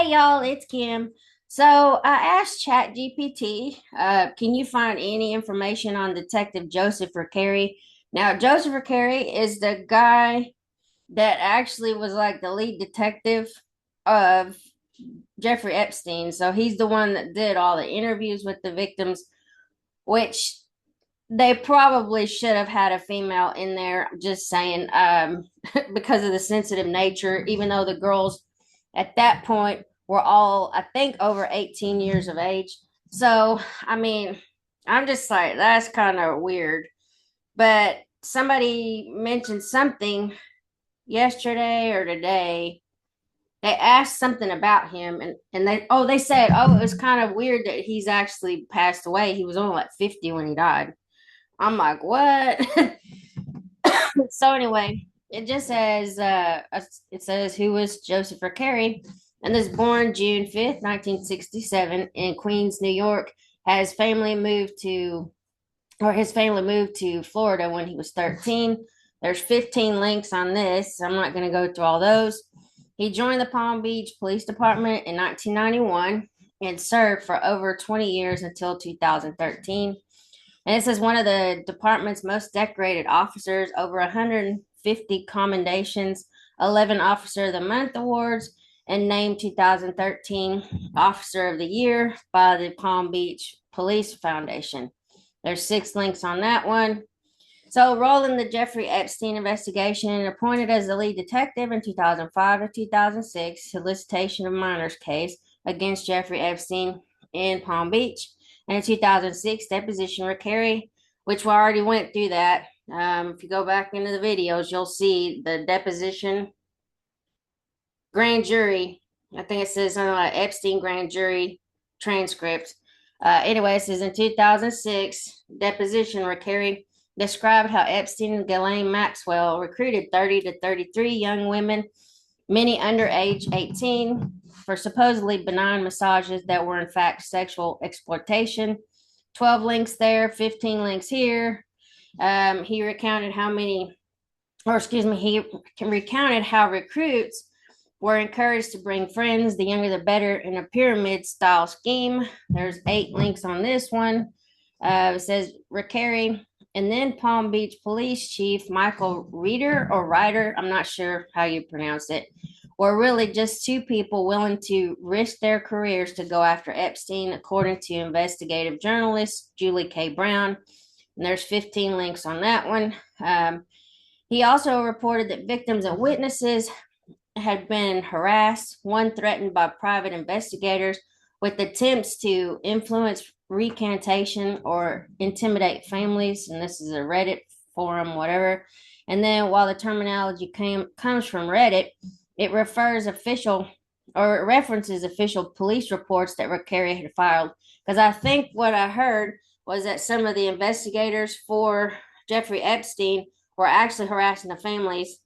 Hey y'all, it's Kim. So I asked ChatGPT, can you find any information on Detective Joseph Carey? Now, Joseph Carey is the guy that actually was like the lead detective of Jeffrey Epstein. So he's the one that did all the interviews with the victims, which they probably should have had a female in there, just saying, because of the sensitive nature, even though the girls at that point were all, I think, over 18 years of age. So, I mean, I'm just like, that's kind of weird. But somebody mentioned something yesterday or today. They asked something about him, and they said, oh, it was kind of weird that he's actually passed away. He was only like 50 when he died. I'm like, what? So anyway, it just says it says who was Joseph Carey, and was born June 5th, 1967, in Queens, New York. Has family moved to or his family moved to Florida when he was 13. There's 15 links on this. I'm not going to go through all those. He joined the Palm Beach Police Department in 1991 and served for over 20 years until 2013. And it says one of the department's most decorated officers, over 150 commendations, 11 Officer of the Month awards, and named 2013 Officer of the Year by the Palm Beach Police Foundation. There's 6 links on that one. So, role in the Jeffrey Epstein investigation, appointed as the lead detective in 2005 to 2006, solicitation of minors case against Jeffrey Epstein in Palm Beach. And in 2006, deposition of Carey, which we already went through that. If you go back into the videos, you'll see the deposition grand jury. I think it says something like Epstein grand jury transcript. Anyway, it says in 2006, deposition where Carey described how Epstein and Ghislaine Maxwell recruited 30 to 33 young women, many under age 18, for supposedly benign massages that were in fact sexual exploitation. 12 links there, 15 links here. He recounted how many, or excuse me, he recounted how recruits were encouraged to bring friends, the younger the better, in a pyramid style scheme. There's 8 links on this one. It says Carey and then Palm Beach Police Chief Michael Reeder or Ryder, I'm not sure how you pronounce it, were really just 2 people willing to risk their careers to go after Epstein, according to investigative journalist Julie K. Brown. And there's 15 links on that one. He also reported that victims and witnesses had been harassed, one threatened by private investigators with attempts to influence recantation or intimidate families. And this is a Reddit forum, whatever. And then while the terminology comes from Reddit, it refers official or it references official police reports that Carey had filed. Because I think what I heard was that some of the investigators for Jeffrey Epstein were actually harassing the families.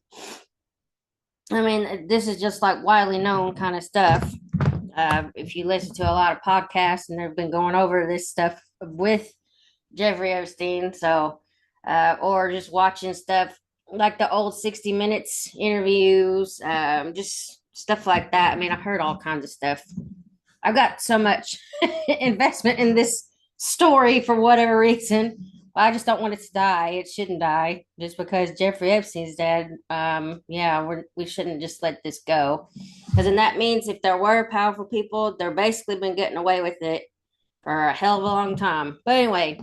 I mean, this is just like widely known kind of stuff. If you listen to a lot of podcasts and they've been going over this stuff with Jeffrey Epstein, so or just watching stuff like the old 60 Minutes interviews, just stuff like that. I mean, I've heard all kinds of stuff. I've got so much investment in this story for whatever reason. I just don't want it to die. It shouldn't die just because Jeffrey Epstein's dead. Yeah, we shouldn't just let this go. Because then that means if there were powerful people, they're basically been getting away with it for a hell of a long time. But anyway,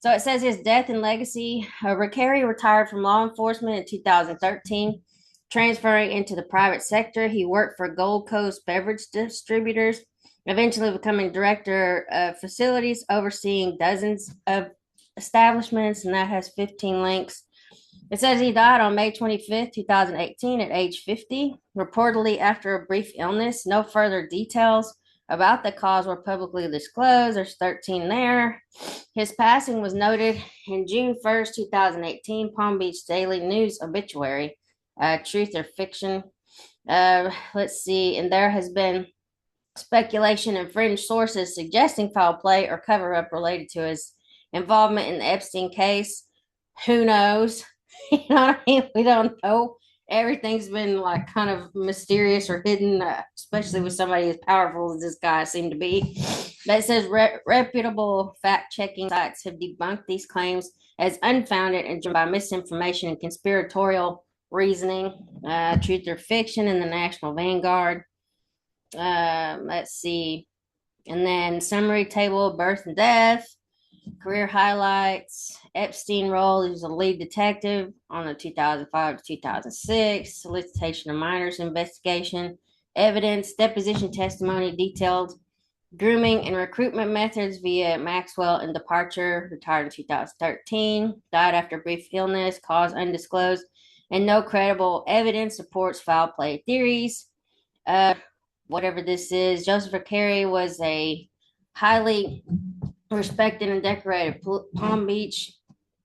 so it says his death and legacy. Carey retired from law enforcement in 2013, transferring into the private sector. He worked for Gold Coast Beverage Distributors, eventually becoming director of facilities, overseeing dozens of establishments, and that has 15 links. It says he died on May 25th, 2018, at age 50, reportedly after a brief illness. No further details about the cause were publicly disclosed. There's 13 there. His passing was noted in June 1st, 2018, Palm Beach Daily News obituary, truth or fiction. Let's see, and there has been speculation and fringe sources suggesting foul play or cover up related to his involvement in the Epstein case. Who knows? You know what I mean? We don't know. everything's been like kind of mysterious or hidden, especially with somebody as powerful as this guy seemed to be. But it says reputable fact-checking sites have debunked these claims as unfounded and driven by misinformation and conspiratorial reasoning. Truth or Fiction in the National Vanguard. Let's see. And then summary table, birth and death, career highlights, Epstein role. He was a lead detective on the 2005 to 2006 solicitation of minors investigation, evidence, deposition testimony, detailed grooming and recruitment methods via Maxwell and departure, retired in 2013, died after brief illness, cause undisclosed, and no credible evidence supports foul play theories. Whatever this is, Joseph Carey was a highly respected and decorated Palm Beach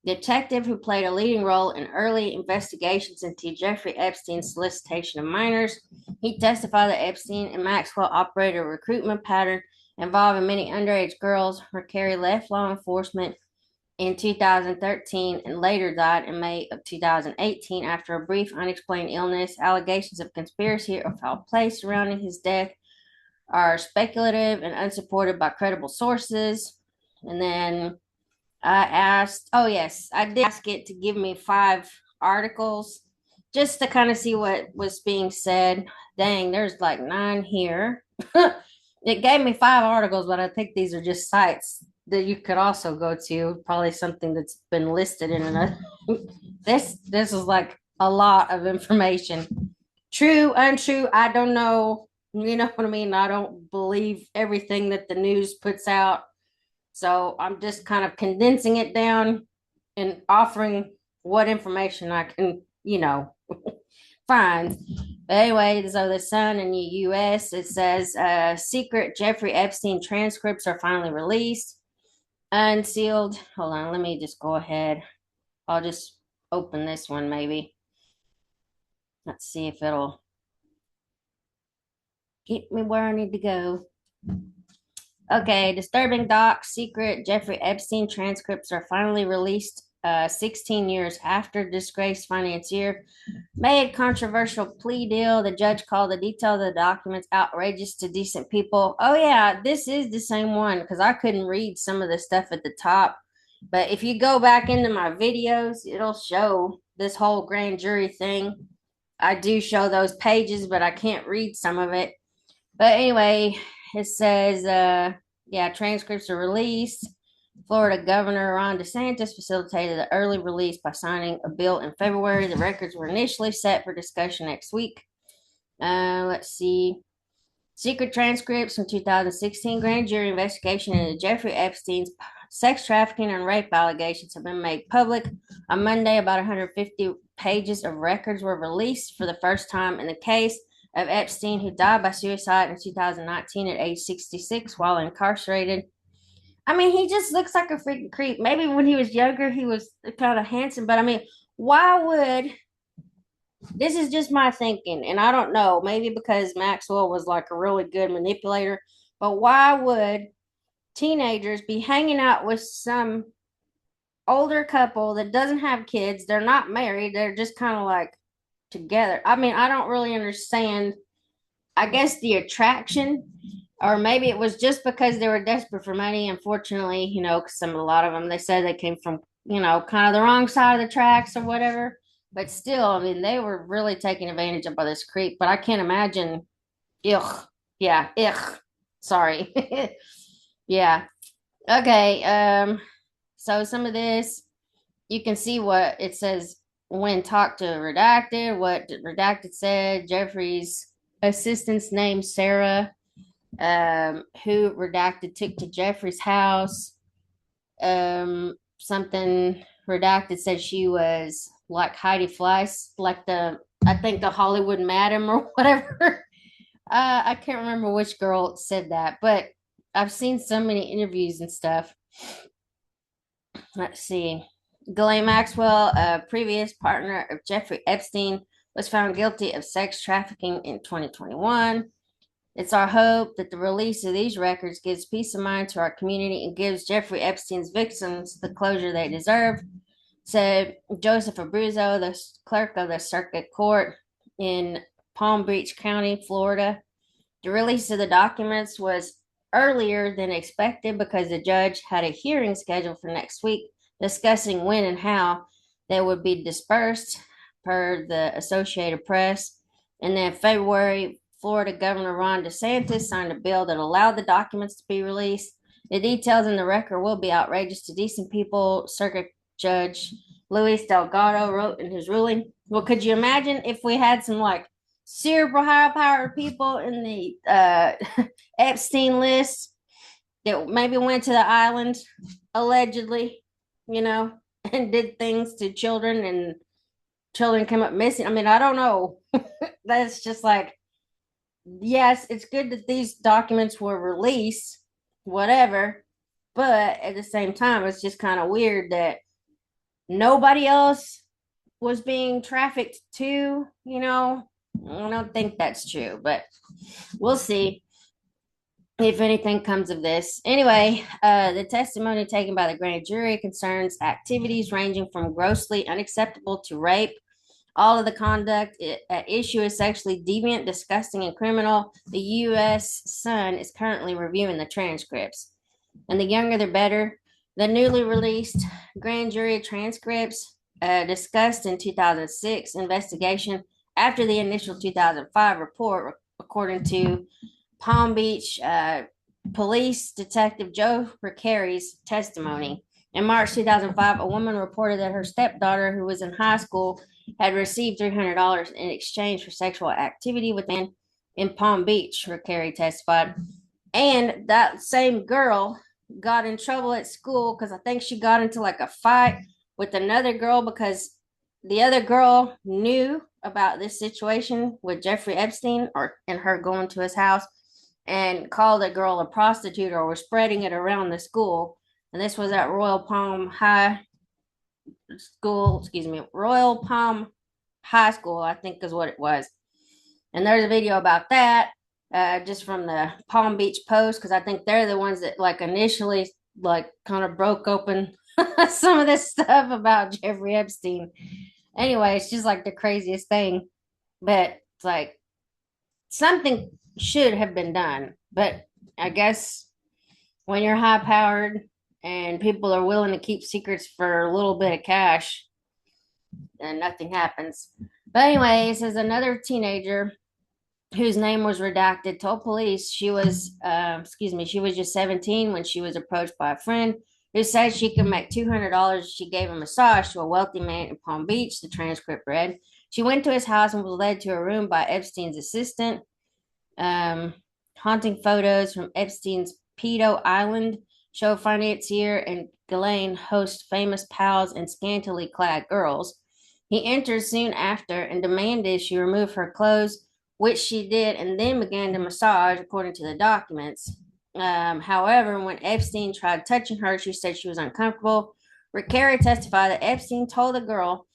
detective who played a leading role in early investigations into Jeffrey Epstein's solicitation of minors. He testified that Epstein and Maxwell operated a recruitment pattern involving many underage girls. Carey left law enforcement in 2013 and later died in May of 2018 after a brief unexplained illness. Allegations of conspiracy or foul play surrounding his death are speculative and unsupported by credible sources. And then I asked, oh yes, I did ask it to give me 5 articles just to kind of see what was being said. Dang, there's like 9 here. It gave me 5 articles, but I think these are just sites that you could also go to. Probably something that's been listed in another. This is like a lot of information. True, untrue, I don't know. You know what I mean? I don't believe everything that the news puts out. So I'm just kind of condensing it down and offering what information I can, find. But anyway, so the Sun in the U.S., it says secret Jeffrey Epstein transcripts are finally released, unsealed. Hold on, let me just go ahead. I'll just open this one maybe. Let's see if it'll get me where I need to go. Okay, disturbing docs, secret Jeffrey Epstein transcripts are finally released 16 years after disgraced financier made controversial plea deal. The judge called the detail of the documents outrageous to decent people. Oh yeah, this is the same one because I couldn't read some of the stuff at the top. But if you go back into my videos, it'll show this whole grand jury thing. I do show those pages, but I can't read some of it. But anyway, it says, transcripts are released. Florida Governor Ron DeSantis facilitated the early release by signing a bill in February. The records were initially set for discussion next week. Let's see. Secret transcripts from 2016 grand jury investigation into Jeffrey Epstein's sex trafficking and rape allegations have been made public. On Monday, about 150 pages of records were released for the first time in the case of Epstein, who died by suicide in 2019 at age 66 while incarcerated. I mean, he just looks like a freaking creep. Maybe when he was younger, he was kind of handsome, but I mean, why would this is just my thinking, and I don't know, maybe because Maxwell was like a really good manipulator, but why would teenagers be hanging out with some older couple that doesn't have kids? They're not married, they're just kind of like together. I mean, I don't really understand, I guess, the attraction, or maybe it was just because they were desperate for money. Unfortunately, because a lot of them, they said they came from, kind of the wrong side of the tracks or whatever. But still, I mean, they were really taking advantage of this creep. But I can't imagine. Ugh. Yeah. Ugh. Sorry. Yeah. Okay. So some of this, you can see what it says when talked to Redacted, what Redacted said. Jeffrey's assistant's name, Sarah, who Redacted took to Jeffrey's house. Something Redacted said she was like Heidi Fleiss, like I think the Hollywood Madam or whatever. I can't remember which girl said that, but I've seen so many interviews and stuff. Let's see. Ghislaine Maxwell, a previous partner of Jeffrey Epstein, was found guilty of sex trafficking in 2021. It's our hope that the release of these records gives peace of mind to our community and gives Jeffrey Epstein's victims the closure they deserve, said Joseph Abruzzo, the clerk of the circuit court in Palm Beach County, Florida, the release of the documents was earlier than expected because the judge had a hearing scheduled for next week discussing when and how they would be dispersed, per the Associated Press. And then February, Florida Governor Ron DeSantis signed a bill that allowed the documents to be released. The details in the record will be outrageous to decent people, Circuit Judge Luis Delgado wrote in his ruling. Well, could you imagine if we had some like super high powered people in the Epstein list that maybe went to the island allegedly, you know, and did things to children and children came up missing? I mean, I don't know. That's just like, yes, it's good that these documents were released, whatever. But at the same time, it's just kind of weird that nobody else was being trafficked to, you know. I don't think that's true, but we'll see if anything comes of this. Anyway, the testimony taken by the grand jury concerns activities ranging from grossly unacceptable to rape. All of the conduct at issue is sexually deviant, disgusting, and criminal. The U.S. Sun is currently reviewing the transcripts. And the younger, the better. The newly released grand jury transcripts discussed in 2006 investigation after the initial 2005 report, according to Palm Beach Police Detective Joe Ricari's testimony. In March 2005, a woman reported that her stepdaughter, who was in high school, had received $300 in exchange for sexual activity with men in Palm Beach, Ricari testified. And that same girl got in trouble at school because I think she got into like a fight with another girl because the other girl knew about this situation with Jeffrey Epstein and her going to his house and called a girl a prostitute or was spreading it around the school. And this was at Royal Palm High School, Royal Palm High School, I think is what it was. And there's a video about that, just from the Palm Beach Post, because I think they're the ones that like initially like kind of broke open some of this stuff about Jeffrey Epstein. Anyway, it's just like the craziest thing. But it's like something should have been done. But I guess when you're high powered and people are willing to keep secrets for a little bit of cash, and nothing happens. But anyway, it says another teenager whose name was redacted told police she was just 17 when she was approached by a friend who said she could make $200 if she gave a massage to a wealthy man in Palm Beach. The transcript read she went to his house and was led to a room by Epstein's assistant. Haunting photos from Epstein's pedo island show financier and Ghislaine host famous pals and scantily clad girls. He entered soon after and demanded she remove her clothes, which she did, and then began to massage, according to the documents. However, when Epstein tried touching her, she said she was uncomfortable. Ricari testified that Epstein told the girl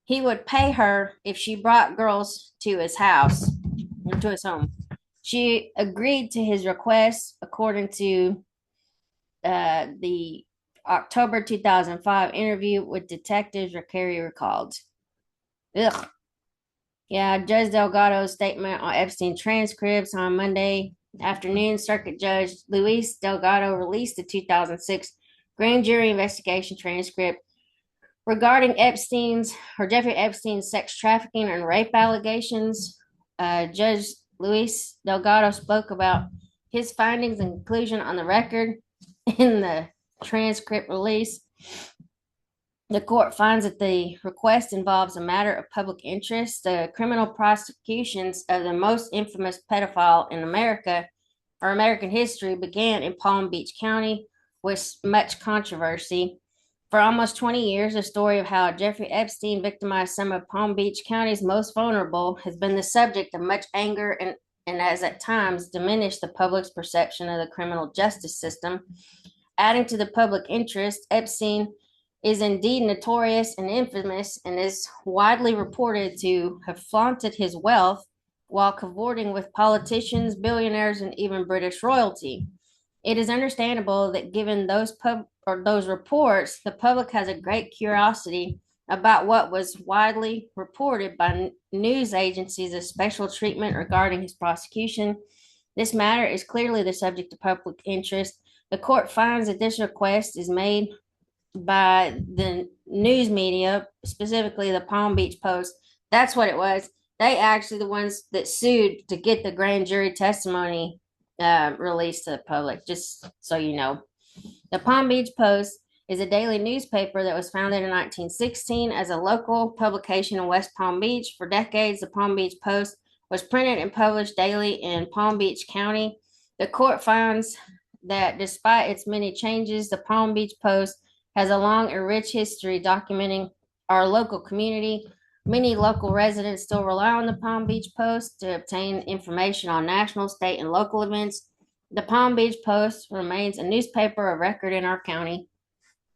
he would pay her if she brought girls to his house, to his home. She agreed to his request, according to the October 2005 interview with detectives, Ricari recalled. Ugh. Yeah, Judge Delgado's statement on Epstein transcripts on Monday afternoon. Circuit Judge Luis Delgado released the 2006 grand jury investigation transcript regarding Jeffrey Epstein's sex trafficking and rape allegations. Judge Luis Delgado spoke about his findings and conclusion on the record in the transcript release. The court finds that the request involves a matter of public interest. The criminal prosecutions of the most infamous pedophile in America or American history began in Palm Beach County with much controversy. For almost 20 years, the story of how Jeffrey Epstein victimized some of Palm Beach County's most vulnerable has been the subject of much anger and has at times diminished the public's perception of the criminal justice system. Adding to the public interest, Epstein is indeed notorious and infamous and is widely reported to have flaunted his wealth while cavorting with politicians, billionaires, and even British royalty. It is understandable that given those reports, the public has a great curiosity about what was widely reported by news agencies of special treatment regarding his prosecution. This matter is clearly the subject of public interest. The court finds that this request is made by the news media, specifically the Palm Beach Post. That's what it was. They actually the ones that sued to get the grand jury testimony released to the public. Just so you know, the Palm Beach Post is a daily newspaper that was founded in 1916 as a local publication in West Palm Beach. For decades, the Palm Beach Post was printed and published daily in Palm Beach County. The court finds that despite its many changes, the Palm Beach Post has a long and rich history documenting our local community. Many local residents still rely on the Palm Beach Post to obtain information on national, state, and local events. The Palm Beach Post remains a newspaper of record in our county.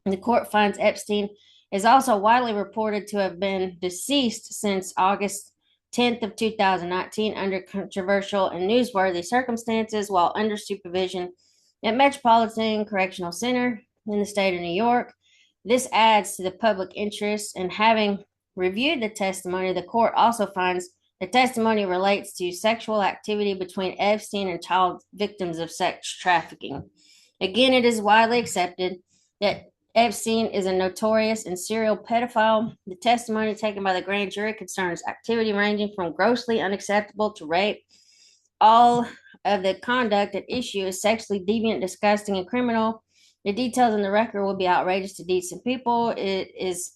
The court finds Epstein is also widely reported to have been deceased since August 10th of 2019 under controversial and newsworthy circumstances while under supervision at Metropolitan Correctional Center in the state of New York. This adds to the public interest, and having reviewed the testimony, the court also finds the testimony relates to sexual activity between Epstein and child victims of sex trafficking. Again, it is widely accepted that Epstein is a notorious and serial pedophile. The testimony taken by the grand jury concerns activity ranging from grossly unacceptable to rape. All of the conduct at issue is sexually deviant, disgusting, and criminal. The details in the record will be outrageous to decent people. It is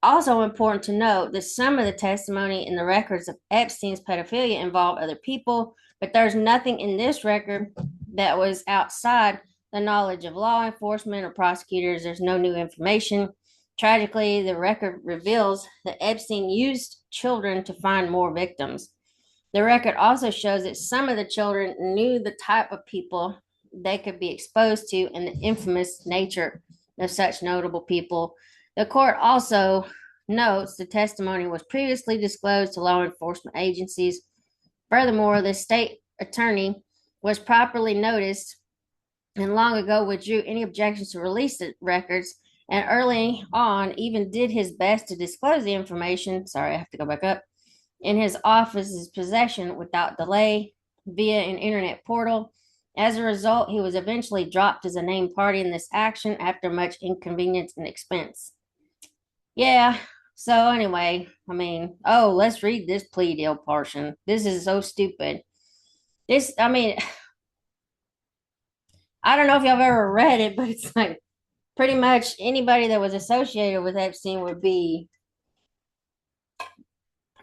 also important to note that some of the testimony in the records of Epstein's pedophilia involve other people, but there's nothing in this record that was outside the knowledge of law enforcement or prosecutors. There's no new information. Tragically, the record reveals that Epstein used children to find more victims. The record also shows that some of the children knew the type of people they could be exposed to and the infamous nature of such notable people. The court also notes the testimony was previously disclosed to law enforcement agencies. Furthermore, the state attorney was properly noticed and long ago withdrew any objections to release the records, and early on even did his best to disclose the information. Sorry, I have to go back up. In his office's possession without delay via an internet portal. As a result, he was eventually dropped as a named party in this action after much inconvenience and expense. Yeah, so anyway, let's read this plea deal portion. This is so stupid. I don't know if y'all have ever read it, but it's like pretty much anybody that was associated with Epstein would be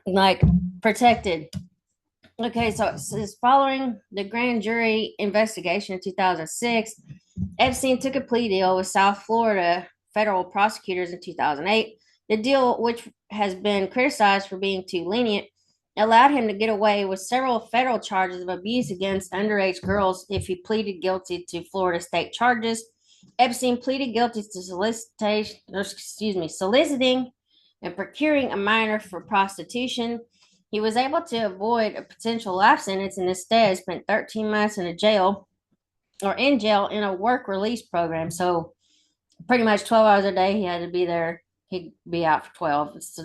like protected. Okay, so it says following the grand jury investigation in 2006, Epstein took a plea deal with South Florida federal prosecutors in 2008. The deal, which has been criticized for being too lenient, allowed him to get away with several federal charges of abuse against underage girls if he pleaded guilty to Florida state charges. Epstein pleaded guilty to soliciting and procuring a minor for prostitution. He was able to avoid a potential life sentence and instead spent 13 months in jail in a work release program. So pretty much 12 hours a day he had to be there. He'd be out for 12. It's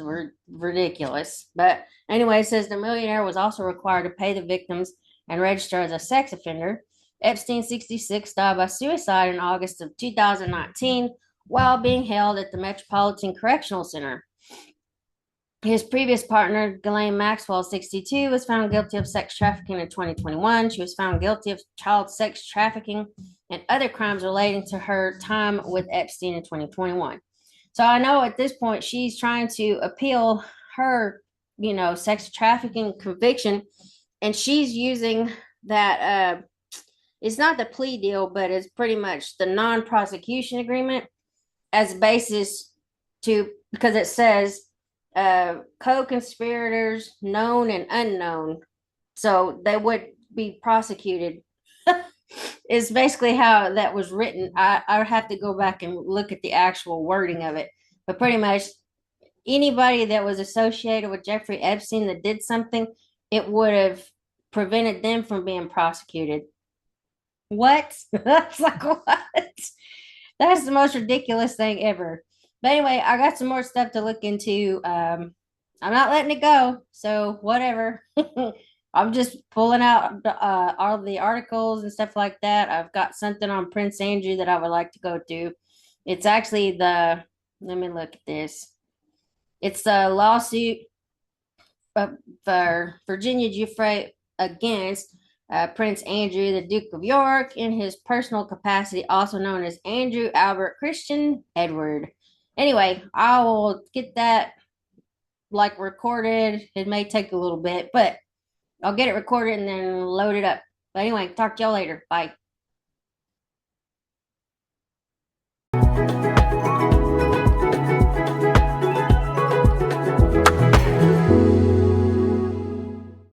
ridiculous. But anyway, it says the millionaire was also required to pay the victims and register as a sex offender. Epstein, 66, died by suicide in August of 2019 while being held at the Metropolitan Correctional Center. His previous partner, Ghislaine Maxwell, 62, was found guilty of sex trafficking in 2021. She was found guilty of child sex trafficking and other crimes relating to her time with Epstein in 2021. So I know at this point she's trying to appeal her, sex trafficking conviction, and she's using that. It's not the plea deal, but it's pretty much the non-prosecution agreement as a basis because it says co-conspirators, known and unknown. So they would be prosecuted. Is basically how that was written. I would have to go back and look at the actual wording of it. But pretty much anybody that was associated with Jeffrey Epstein that did something, it would have prevented them from being prosecuted. What? That's like, what? That's the most ridiculous thing ever. But anyway, I got some more stuff to look into. I'm not letting it go. So whatever. I'm just pulling out all the articles and stuff like that. I've got something on Prince Andrew that I would like to go to. It's actually let me look at this. It's a lawsuit uh, for Virginia Giuffre against Prince Andrew, the Duke of York, in his personal capacity, also known as Andrew Albert Christian Edward. Anyway, I will get that like recorded. It may take a little bit, but I'll get it recorded and then load it up. But anyway, talk to y'all later. Bye.